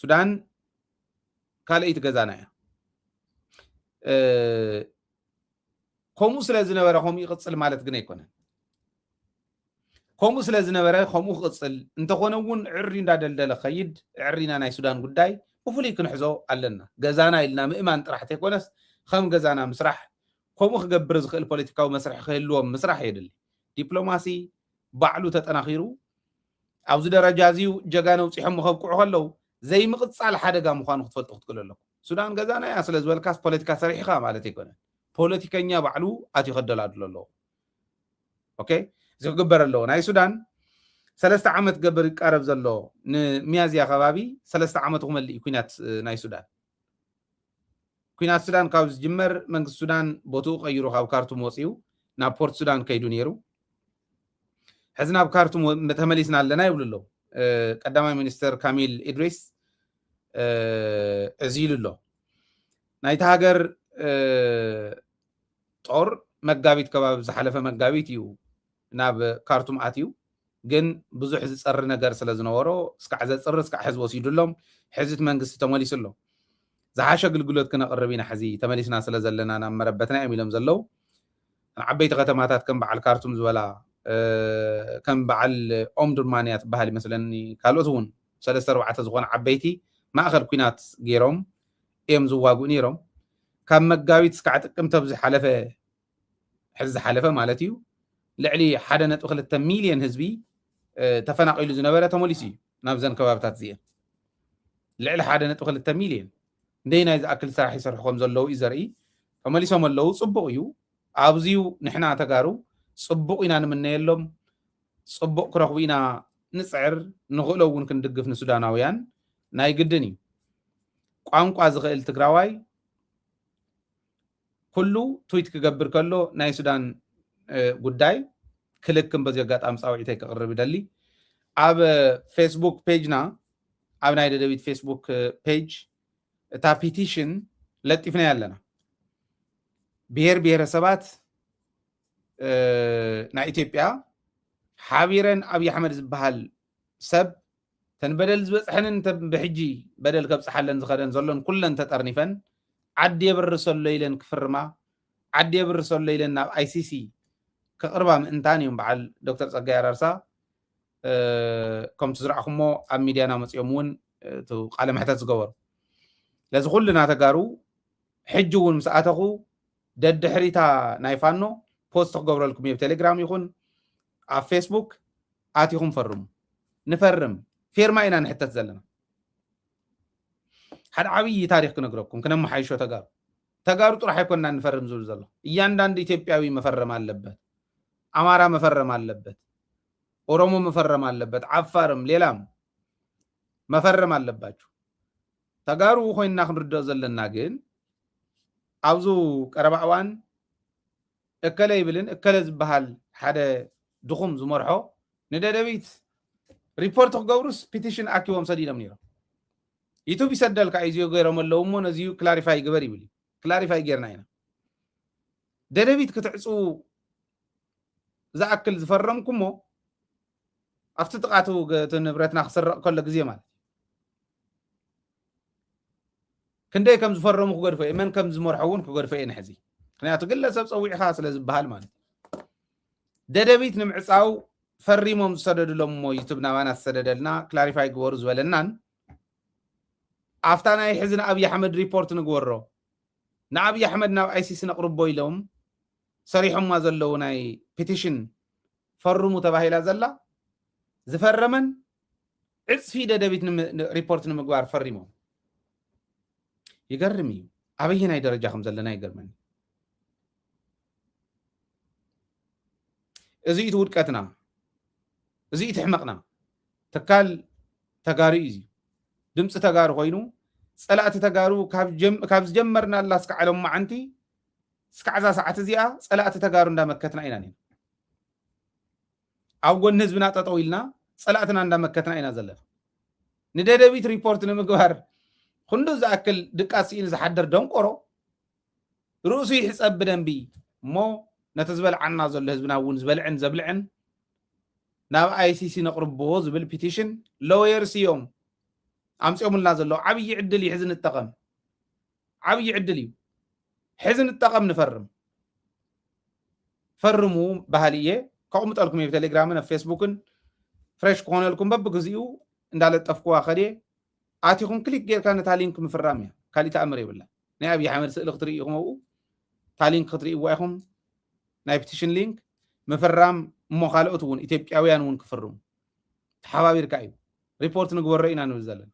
ሱዳን ካልአይቲ ገዛና እያ ከምኡ ስለ ዝነበረ ከምኡ ይቅፅል ማለት ግን ኣይኮነን ከምኡ ስለ ዝነበረ ከምኡ ክቅፅል እንተኾነ እውን ዕሪ እንዳደልደለ ከይድ ዕሪና ናይ ሱዳን ጉዳይ ብፍሉይ ክንሕዞ ኣለና ገዛና ኢልና ምእማን ጥራሕ ተይኮነስ ከም ገዛና ምስራሕ ከምኡ ክገብር ዝኽእል ፖለቲካዊ መስርሕ ክህልዎም ምስራሕ የድሊ ዲፕሎማሲ ባዕሉ ተጠናኺሩ ኣብዚ ደረጃ እዚኡ ጀጋነ ውፅሖም ከብቅዑ ከለው ዘይምቕፃል ሓደጋ ምዃኑ ክትፈልጡ ክትክእሉ ኣለኩም ሱዳን ገዛና እያ ስለ ዝበልካስ ፖለቲካ ሰሪሕኻ ማለት ኣይኮነን ፖለቲከኛ ባዕሉ ኣትዩ ከደላድሎ ኣለዎ ኦኬ እዚ ክግበር ኣለዎ ናይ ሱዳን 3 ዓመት ገበር ይቃረብ ዘሎ ንሚያዝያ ከባቢ 3 ዓመት ክመልእ ኩናት ናይ ሱዳን ኩናት ሱዳን ካብ ዝጅመር መንግስቲ ሱዳን ቦትኡ ቀይሩ ካብ ካርቱም ወፂኡ ናብ ፖርት ሱዳን ከይዱ ነይሩ ሕዚ ናብ ካርቱም ተመሊስና ኣለና ይብሉ ኣለዉ ቀዳማይ ሚኒስትር ካሚል ኢድሪስ እዚ ኢሉ ኣሎ ናይቲ ሃገር ጦር መጋቢት ከባቢ ዝሓለፈ መጋቢት እዩ ናብ ካርቱም ኣትዩ ግን ብዙሕ ዝፀሪ ነገር ስለ ዝነበሮ እስካዕ ዘፅሪ እስካዕ ሕዚ ወሲዱሎም ሕዚት መንግስቲ ተመሊሱ ኣሎ ዝሓሸ ኣገልግሎት ክነቕርብ ኢና ሕዚ ተመሊስና ስለ ዘለና ናብ መረበትና እዮም ኢሎም ዘለው ዓበይቲ ከተማታት ከም በዓል ካርቱም ዝበላ ከም በዓል ኦምዱርማንያ ትበሃል ይመስለኒ ካልኦት እውን 3-4 ዝኾነ ዓበይቲ ማእኸል ኩናት ገይሮም እዮም ዝዋግኡ ነይሮም ካብ መጋቢት እስካዕ ጥቅምቲ ኣብ ዝሓለፈ ሕዚ ዝሓለፈ ማለት እዩ ልዕሊ 1.2 ሚልዮን ህዝቢ ተፈናቂሉ ዝነበረ ተመሊሱ እዩ ናብዘን ከባብታት እዚአን ልዕሊ 1.2 ሚልዮን እንደይ ናይ ዝኣክል ስራሕ ይሰርሑ ከም ዘለዉ እዩ ዘርኢ ተመሊሶም ኣለዉ ፅቡቅ እዩ ኣብዚዩ ንሕና ተጋሩ ፅቡቅ ኢና ንምነየሎም ፅቡቅ ክረኽቡ ኢና ንፅዕር ንኽእሎ እውን ክንድግፍ ንሱዳናውያን ናይ ግድን እዩ ቋንቋ ዝኽእል ትግራዋይ ኩሉ ትዊት ክገብር ከሎ ናይ ሱዳን ጉዳይ ክልክም በዚ ኣጋጣሚ ፃውዒተይ ክቅርብ ይደሊ ኣብ ፌስቡክ ፔጅና ኣብ ናይ ደደቢት ፌስቡክ ፔጅ እታ ፒቲሽን ለጢፍና ኣለና ብሄር ብሄረሰባት ናይ ኢትዮጵያ ሓቢረን ኣብይ ኣሕመድ ዝበሃል ሰብ ተንበደል ዝበፅሐንን ብሕጂ በደል ከብፅሓለን ዝኸደን ዘሎን ኩለን ተጠርኒፈን ዓዲ የብርሰሎ ኢለን ክፍርማ ዓዲ የብርሰሎ ኢለን ናብ ኣይሲሲ ከቅርባ ምእንታን እዮም በዓል ዶክተር ፀጋይ ኣራርሳ ከምቲ ዝረኣኹሞ ኣብ ሚድያና መፅኦም እውን ቃለ መሕተት ዝገበሩ ለዚ ኩሉ እናተጋሩ ሕጂ እውን ምስ ኣተኹ ደድሕሪታ ናይ ፋኖ ፖስት ክገብረልኩም እዩ ቴሌግራም ይኹን ኣብ ፌስቡክ ኣትኹም ፈርሙ ንፈርም ፌርማ ኢና ንሕተት ዘለና ሓደ ዓብይ ታሪክ ክነግረኩም ክነመሓይሾ ተጋሩ ጥራሕ ኣይኮንና ንፈርም ዝብል ዘሎ እያንዳንዱ ኢትዮጵያዊ መፈረም ኣለበት ኣማራ መፈረም ኣለበት ኦሮሞ መፈረም ኣለበት ዓፋርም ሌላም መፈረም ኣለባችሁ ተጋሩ ኮይንና ክንርድኦ ዘለና ግን ኣብዙ ቀረባ እዋን እከለ ይብልን እከለ ዝበሃል ሓደ ድኹም ዝመርሖ ንደደቢት ሪፖርት ክገብሩስ ፒቲሽን ኣኪቦም ሰዲዶም ነይሮም ዩቱብ ይሰደልካ እዚዮ ገይሮም ኣለዉ እሞ ነዚዩ ክላሪፋይ ግበር ይብል ክላሪፋይ ጌርና ኢና ደደቢት ክትዕፁ ዝኣክል ዝፈረምኩሞ ኣብቲ ጥቃቱ ንብረትና ክስረቕ ከሎ ግዜ ማለት ክንደይ ከም ዝፈረሙ ክገድፎ እየ መን ከም ዝመርሖ እውን ክገድፎ እየ ንሕዚ ምክንያቱ ግለሰብ ፀዊዕኻ ስለ ዝበሃል ማለት ደደቢት ንምዕፃው ፈሪሞም ዝሰደድሎም ሞ ዩቱብ ናባና ዝሰደደልና ክላሪፋይ ግበሩ ዝበለናን ኣፍታ ናይ ሕዚ ንኣብይ ኣሕመድ ሪፖርት ንግበሮ ንኣብይ ኣሕመድ ናብ ኣይሲሲ ነቕርቦ ኢሎም ሰሪሖምማ ዘለዉ ናይ ፒቲሽን ፈርሙ ተባሂላ ዘላ ዝፈረመን ዕፅፊ ደደቢት ሪፖርት ንምግባር ፈሪሞም ይገርም እዩ ኣበይ ናይ ደረጃ ከም ዘለና ይገርመኒ እዚ እቲ ውድቀትና እዚ እቲ ሕመቕና ትካል ተጋሩ እዩ ድምፂ ተጋሩ ኮይኑ ፀላእቲ ተጋሩ ካብ ዝጀመርና ላ እስካዕ ዓሎም ማዓንቲ እስካዕዛ ሰዓት እዚኣ ፀላእቲ ተጋሩ እንዳመከትና ኢና ነና ኣብ ጎኒ ህዝብና ጠጠው ኢልና ፀላእትና እንዳመከትና ኢና ዘለና ንደደቢት ሪፖርት ንምግባር ክንዱ ዝኣክል ድቃሲኢን ዝሓደር ደንቆሮ ርእሱ ይሕፀብ ብደንቢ እሞ ነቲ ዝበልዓና ዘሎ ህዝብና እውን ዝበልዕን ዘብልዕን ናብ ኣይሲሲ ነቕርብዎ ዝብል ፒቲሽን ሎየርስ እዮም أمس يوم لنا زلوا عبي عدلي حزن التقم عبي عدلي حزن التقم نفرم فرموا بهالية كأمت لكم في تليجرامنا في فيسبوكن فريش كون لكم ببجزيو ندال تفقوا خدي آتيكم كليك غير كانت هالينكم في الرامية كالي تأمري بالله نبي حامل سئل خطريقهم أو تالين خطري واهم نايبتيشن لينك مفرام مخالقت ون إثيوبياويان ون كفرم حبابير كايو ريبورت نغور رينا نبزلن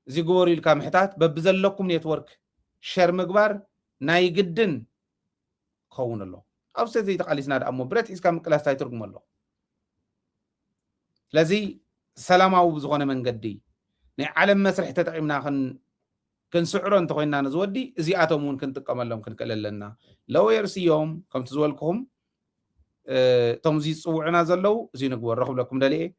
زي غوري الكامحتات ببزلكم نيتورك شير مغبار ناي جدن كون الله أبسط زي تقاليسنا دأمو بريت إسكام كلاس تايتركم الله لذي سلاماو بزغونه منقدي ني عالم مسرح تتعيمنا كن سعرون تخوينا نزودي زي آتومون كنت قملهم كن كللنا لو يرسيهم كم تزولكم تمزيز صوعنا زلو زي نقول رخب لكم دليه